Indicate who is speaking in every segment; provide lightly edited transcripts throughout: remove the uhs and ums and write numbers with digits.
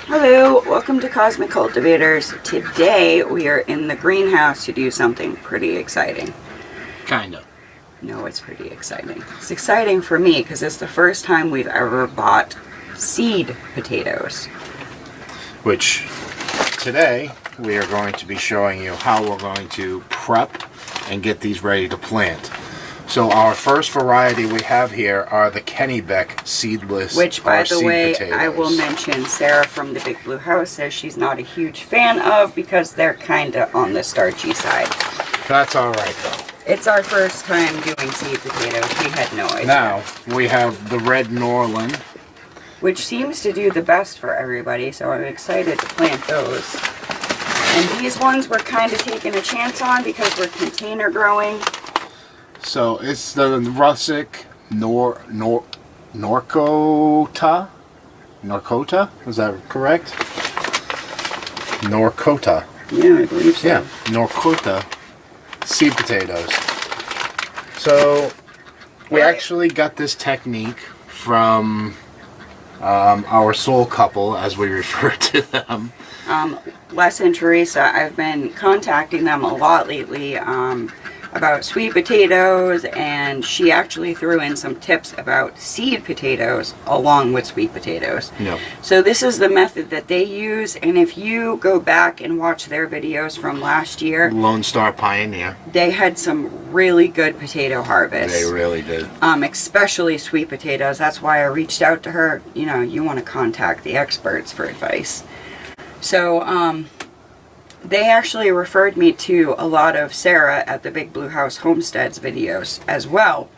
Speaker 1: Hello, welcome to Cosmic Cultivators. Today we are in the greenhouse to do something pretty exciting.
Speaker 2: Kinda.
Speaker 1: No, it's pretty exciting. It's exciting for me because it's the first time we've ever bought seed potatoes.
Speaker 2: Which today we are going to be showing you how we're going to prep and get these ready to plant. So our first variety we have here are the Kennebec seedless,
Speaker 1: which, by the way,
Speaker 2: potatoes.
Speaker 1: I will mention Sarah from the Big Blue House says she's not a huge fan of because they're kinda on the starchy side.
Speaker 2: That's alright though.
Speaker 1: It's our first time doing seed potatoes. We had no idea.
Speaker 2: Now we have the Red Norland,
Speaker 1: which seems to do the best for everybody, so I'm excited to plant those. And these ones we're kind of taking a chance on because we're container growing.
Speaker 2: So it's the russet Norcota? Is that correct? Norcota.
Speaker 1: Yeah, I believe so.
Speaker 2: Yeah, Norcota seed potatoes. So we actually got this technique from our soul couple, as we refer to them.
Speaker 1: Les and Theresa. I've been contacting them a lot lately about sweet potatoes, and she actually threw in some tips about seed potatoes along with sweet potatoes.
Speaker 2: Yep.
Speaker 1: So this is the method that they use, and if you go back and watch their videos from last year,
Speaker 2: Lone Star Pioneer,
Speaker 1: they had some really good potato harvests.
Speaker 2: they really did.
Speaker 1: Especially sweet potatoes. That's why I reached out to her. You know, you want to contact the experts for advice. So, they actually referred me to a lot of Sarah at the Big Blue House Homesteads videos as well.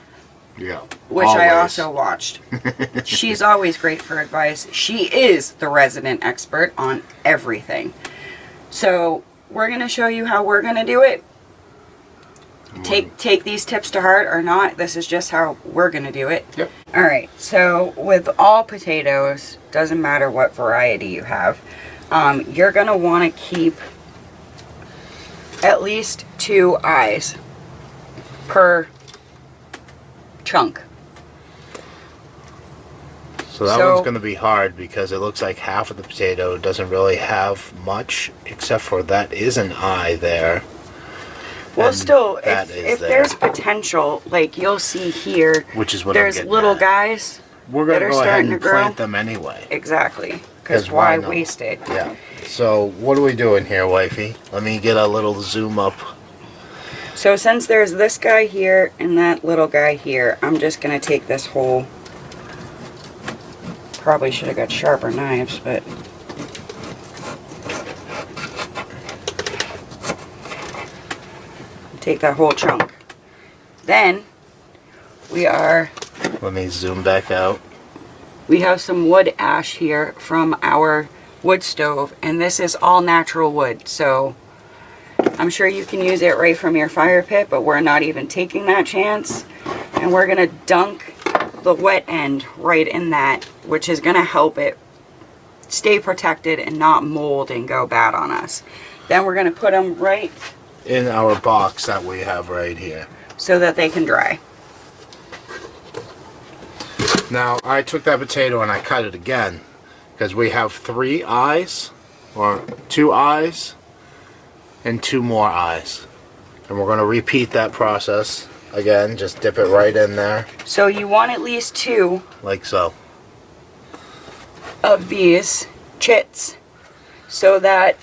Speaker 2: Yeah.
Speaker 1: Which
Speaker 2: always.
Speaker 1: I also watched. She's always great for advice. She is the resident expert on everything. So we're going to show you how we're going to do it. Take these tips to heart or not. This is just how we're going to do it.
Speaker 2: Yep.
Speaker 1: Alright, so with all potatoes, doesn't matter what variety you have, you're going to want to keep at least 2 eyes per chunk.
Speaker 2: So that one's going to be hard because it looks like half of the potato doesn't really have much, except for that is an eye there.
Speaker 1: Well, still,
Speaker 2: there.
Speaker 1: if there's potential, like you'll see here,
Speaker 2: which is what
Speaker 1: there's
Speaker 2: I'm
Speaker 1: little
Speaker 2: at.
Speaker 1: guys.
Speaker 2: We're going to
Speaker 1: that are
Speaker 2: go ahead
Speaker 1: starting
Speaker 2: and
Speaker 1: to grow.
Speaker 2: plant them anyway.
Speaker 1: Exactly. Because why
Speaker 2: not?
Speaker 1: waste it?
Speaker 2: Yeah. So what are we doing here, wifey? Let me get a little zoom up.
Speaker 1: So since there's this guy here and that little guy here, I'm just going to take this whole... Probably should have got sharper knives, but... Take that whole chunk. Then, we are...
Speaker 2: Let me zoom back out.
Speaker 1: We have some wood ash here from our wood stove, and this is all natural wood, so I'm sure you can use it right from your fire pit, but we're not even taking that chance. And we're going to dunk the wet end right in that, which is going to help it stay protected and not mold and go bad on us. Then we're going to put them right
Speaker 2: in our box that we have right here,
Speaker 1: so that they can dry.
Speaker 2: Now I took that potato and I cut it again because we have 3 eyes, or 2 eyes and 2 more eyes, and we're going to repeat that process again. Just dip it right in there.
Speaker 1: So you want at least 2
Speaker 2: like so
Speaker 1: of these chits so that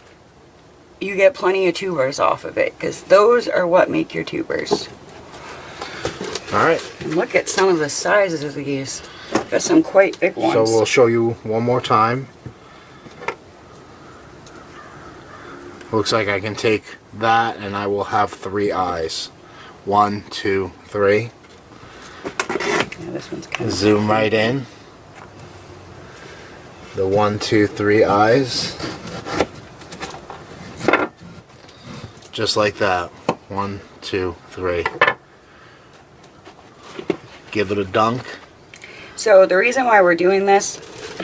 Speaker 1: you get plenty of tubers off of it, because those are what make your tubers.
Speaker 2: Alright.
Speaker 1: And look at some of the sizes of these. Got some quite big ones.
Speaker 2: So we'll show you one more time. Looks like I can take that and I will have 3 eyes. 1, 2, 3.
Speaker 1: Yeah, this one's kind of
Speaker 2: zoom right in. The 1, 2, 3 eyes. Just like that. 1, 2, 3. Give it a dunk.
Speaker 1: So the reason why we're doing this,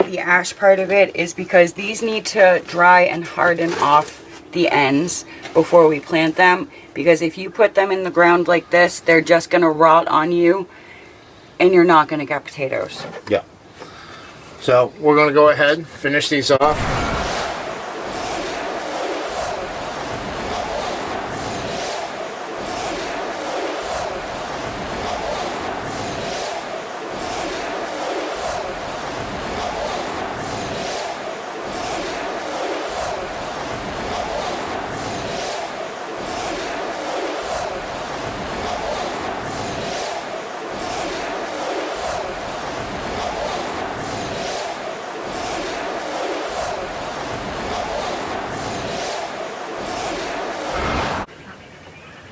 Speaker 1: the ash part of it, is because these need to dry and harden off the ends before we plant them, because if you put them in the ground like this, they're just going to rot on you and you're not going to get potatoes.
Speaker 2: Yeah. So we're going to go ahead, finish these off.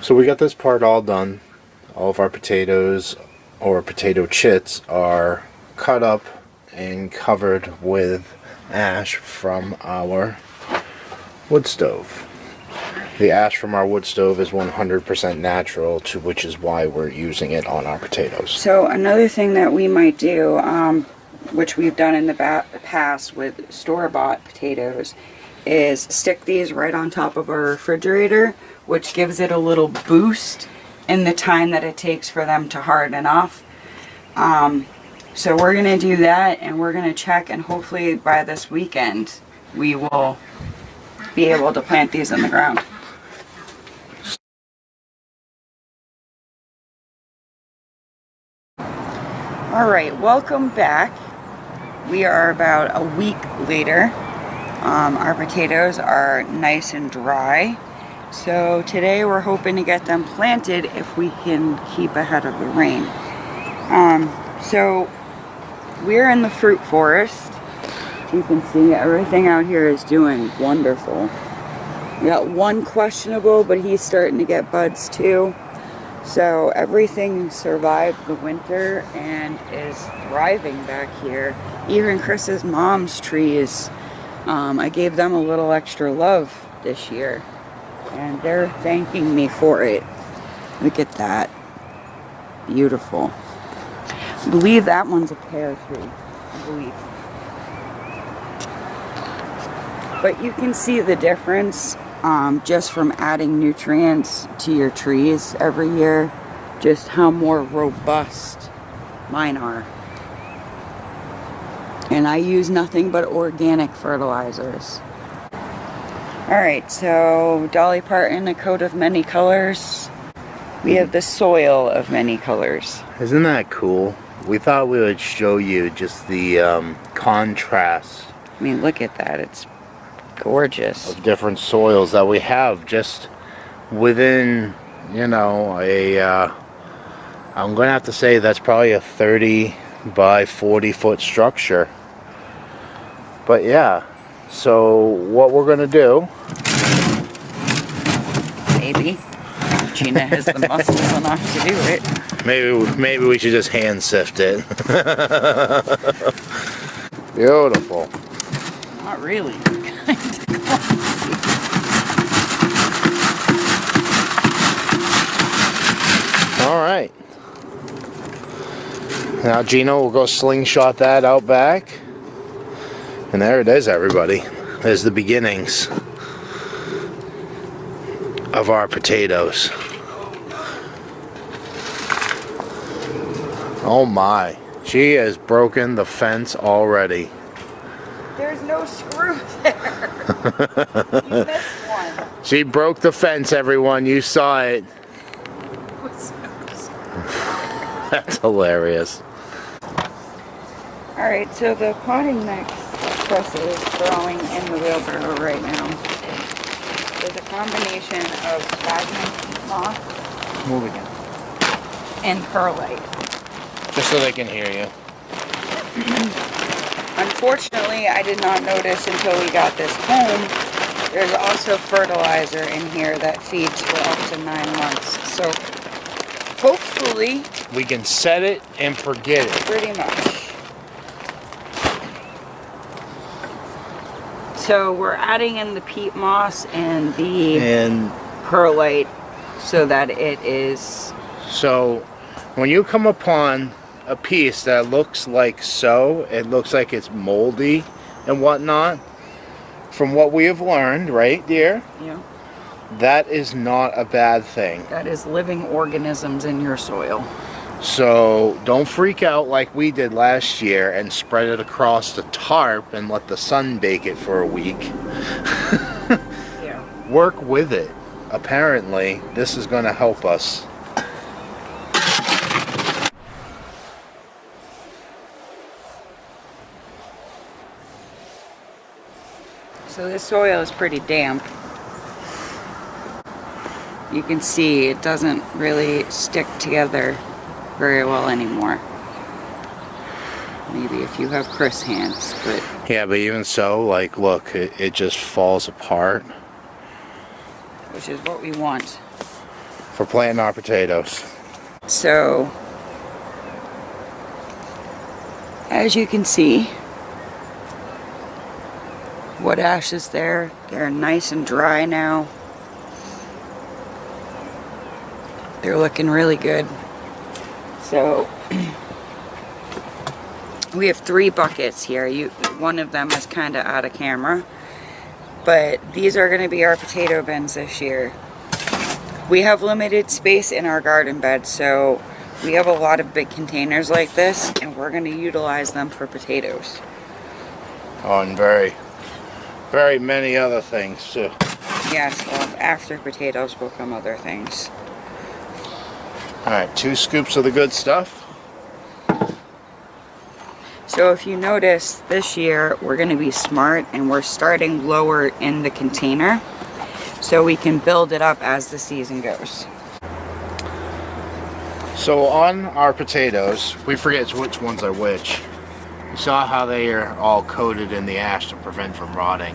Speaker 2: So we got this part all done. All of our potatoes, or potato chits, are cut up and covered with ash from our wood stove. The ash from our wood stove is 100% natural, which is why we're using it on our potatoes.
Speaker 1: So another thing that we might do, which we've done in the past with store-bought potatoes, is stick these right on top of our refrigerator, which gives it a little boost in the time that it takes for them to harden off. So we're going to do that, and we're going to check, and hopefully by this weekend we will be able to plant these in the ground. Alright, welcome back. We are about a week later. Our potatoes are nice and dry. So today we're hoping to get them planted if we can keep ahead of the rain. So we're in the fruit forest. You can see everything out here is doing wonderful. We got one questionable, but he's starting to get buds too. So everything survived the winter and is thriving back here. Even Chris's mom's trees, I gave them a little extra love this year. And they're thanking me for it. Look at that. Beautiful. I believe that one's a pear tree. I believe. But you can see the difference just from adding nutrients to your trees every year. Just how more robust mine are. And I use nothing but organic fertilizers. Alright, so Dolly Parton, a coat of many colors. We have the soil of many colors.
Speaker 2: Isn't that cool? We thought we would show you just the contrast.
Speaker 1: I mean, look at that. It's gorgeous.
Speaker 2: Of different soils that we have just within, you know, I'm going to have to say that's probably a 30 by 40 foot structure. But yeah. So what we're gonna do?
Speaker 1: Maybe Gina has the muscles enough to do it.
Speaker 2: Maybe we should just hand sift it. Beautiful.
Speaker 1: Not really.
Speaker 2: All right. Now Gina will go slingshot that out back. And there it is, everybody. There's the beginnings of our potatoes. Oh my. She has broken the fence already.
Speaker 1: There's no screw there. You missed one.
Speaker 2: She broke the fence, everyone. You saw it. That's hilarious.
Speaker 1: Alright, so the potting mix Chris is throwing in the wheelbarrow right now is a combination of sphagnum moss
Speaker 2: Move again.
Speaker 1: and perlite.
Speaker 2: Just so they can hear you.
Speaker 1: Unfortunately, I did not notice until we got this home. There's also fertilizer in here that feeds for up to 9 months. So hopefully
Speaker 2: We can set it and forget it.
Speaker 1: pretty much. So we're adding in the peat moss and the
Speaker 2: And
Speaker 1: perlite so that it is...
Speaker 2: so when you come upon a piece that looks like so, it looks like it's moldy and whatnot, from what we have learned, right, dear?
Speaker 1: Yeah.
Speaker 2: That is not a bad thing.
Speaker 1: That is living organisms in your soil.
Speaker 2: So don't freak out like we did last year and spread it across the tarp and let the sun bake it for a week.
Speaker 1: Yeah.
Speaker 2: Work with it. Apparently, this is going to help us.
Speaker 1: So this soil is pretty damp. You can see it doesn't really stick together very well anymore. Maybe if you have Chris hands, but...
Speaker 2: Yeah, but even so, like, look, it just falls apart.
Speaker 1: Which is what we want.
Speaker 2: For planting our potatoes.
Speaker 1: So, as you can see, wood ash is there. They're nice and dry now. They're looking really good. So, we have 3 buckets here. One of them is kind of out of camera. But these are going to be our potato bins this year. We have limited space in our garden bed, so we have a lot of big containers like this, and we're going to utilize them for potatoes.
Speaker 2: Oh, and very, very many other things too.
Speaker 1: Yes, well, after potatoes will come other things.
Speaker 2: Alright, 2 scoops of the good stuff.
Speaker 1: So if you notice, this year we're going to be smart and we're starting lower in the container so we can build it up as the season goes.
Speaker 2: So on our potatoes, we forget which ones are which. You saw how they are all coated in the ash to prevent from rotting.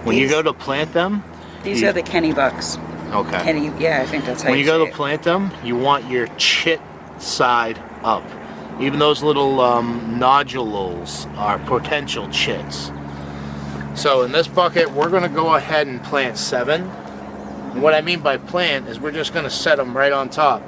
Speaker 2: When you go to plant them...
Speaker 1: These are the Kenny Bucks.
Speaker 2: Okay.
Speaker 1: Kenny, yeah, I think that's how
Speaker 2: When
Speaker 1: you
Speaker 2: you go
Speaker 1: say
Speaker 2: to
Speaker 1: it.
Speaker 2: plant them, you want your chit side up. Even those little nodules are potential chits. So in this bucket, we're going to go ahead and plant 7. And what I mean by plant is we're just going to set them right on top.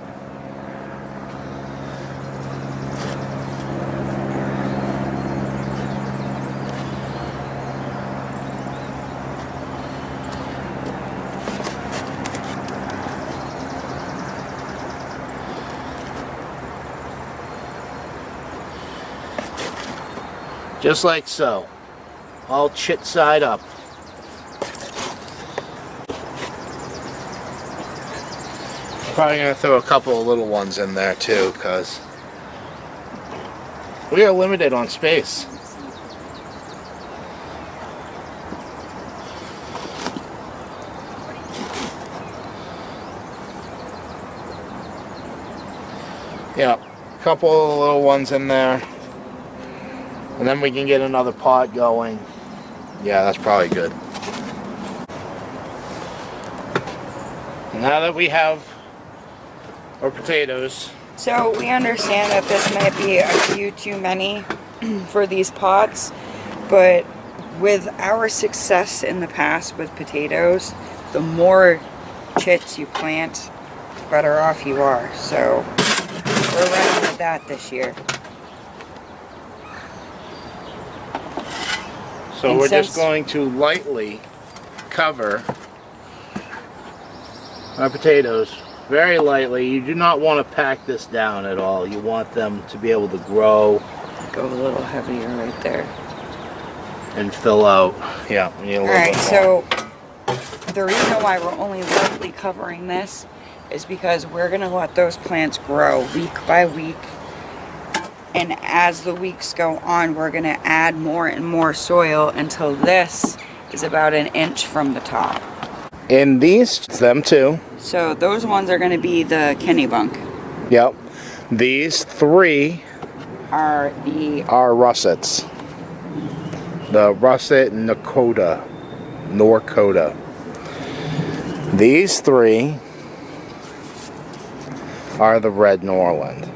Speaker 2: Just like so. All chit side up. Probably going to throw a couple of little ones in there too, because we are limited on space. Yeah, a couple of little ones in there. And then we can get another pot going. Yeah, that's probably good. Now that we have our potatoes.
Speaker 1: So we understand that this might be a few too many for these pots, but with our success in the past with potatoes, the more chits you plant, the better off you are. So we're running with that this year.
Speaker 2: So
Speaker 1: And
Speaker 2: we're just
Speaker 1: since-
Speaker 2: going to lightly cover our potatoes, very lightly. You do not want to pack this down at all. You want them to be able to grow.
Speaker 1: Go a little heavier right there.
Speaker 2: And fill out. Yeah, we need a little
Speaker 1: Alright,
Speaker 2: bit
Speaker 1: so the reason why we're only lightly covering this is because we're going to let those plants grow week by week. And as the weeks go on, we're going to add more and more soil until this is about 1 inch from the top.
Speaker 2: In these, them too.
Speaker 1: So those ones are going to be the Kennebunk.
Speaker 2: Yep. These 3
Speaker 1: Are
Speaker 2: russets. The russet Norcota. These 3 are the red Norland.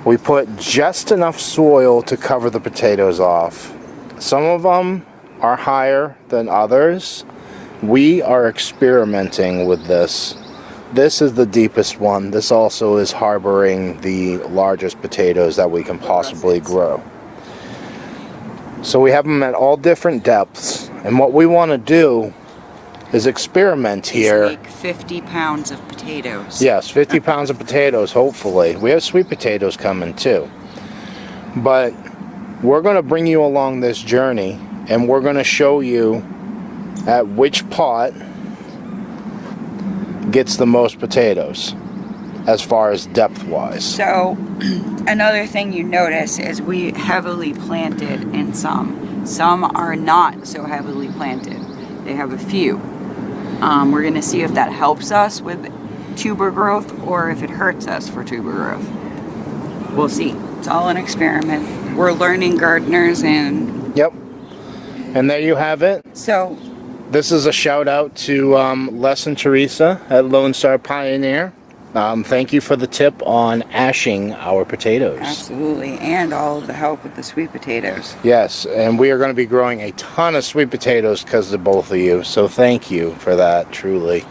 Speaker 2: We put just enough soil to cover the potatoes off. Some of them are higher than others. We are experimenting with this. This is the deepest one. This also is harboring the largest potatoes that we can possibly grow. So we have them at all different depths, and what we want to do is experiment here.
Speaker 1: Make 50 pounds of potatoes.
Speaker 2: Yes, 50 pounds of potatoes, hopefully. We have sweet potatoes coming too. But we're going to bring you along this journey, and we're going to show you at which pot gets the most potatoes as far as depth wise.
Speaker 1: So another thing you notice is we heavily planted in some. Some are not so heavily planted. They have a few. We're going to see if that helps us with tuber growth or if it hurts us for tuber growth. We'll see. It's all an experiment. We're learning gardeners, and
Speaker 2: Yep. And there you have it.
Speaker 1: so
Speaker 2: This is a shout out to Les and Theresa at Lone Star Pioneer. Thank you for the tip on ashing our potatoes.
Speaker 1: absolutely, and all of the help with the sweet potatoes.
Speaker 2: Yes, and we are going to be growing a ton of sweet potatoes because of both of you. So thank you for that, truly.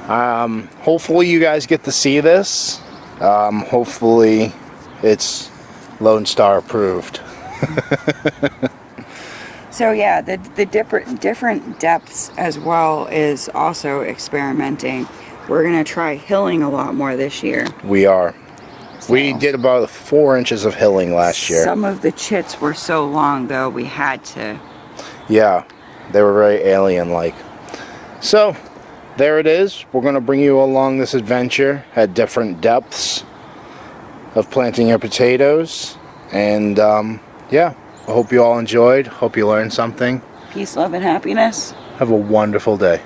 Speaker 2: Hopefully you guys get to see this. Hopefully it's Lone Star approved.
Speaker 1: So yeah, the different depths as well is also experimenting. We're gonna try hilling a lot more this year.
Speaker 2: We are.
Speaker 1: So,
Speaker 2: We did about 4 inches of hilling last year.
Speaker 1: Some of the chits were so long though, we had to.
Speaker 2: Yeah, they were very alien-like. So, there it is. We're going to bring you along this adventure at different depths of planting your potatoes. And, yeah, I hope you all enjoyed. Hope you learned something.
Speaker 1: Peace, love, and happiness.
Speaker 2: Have a wonderful day.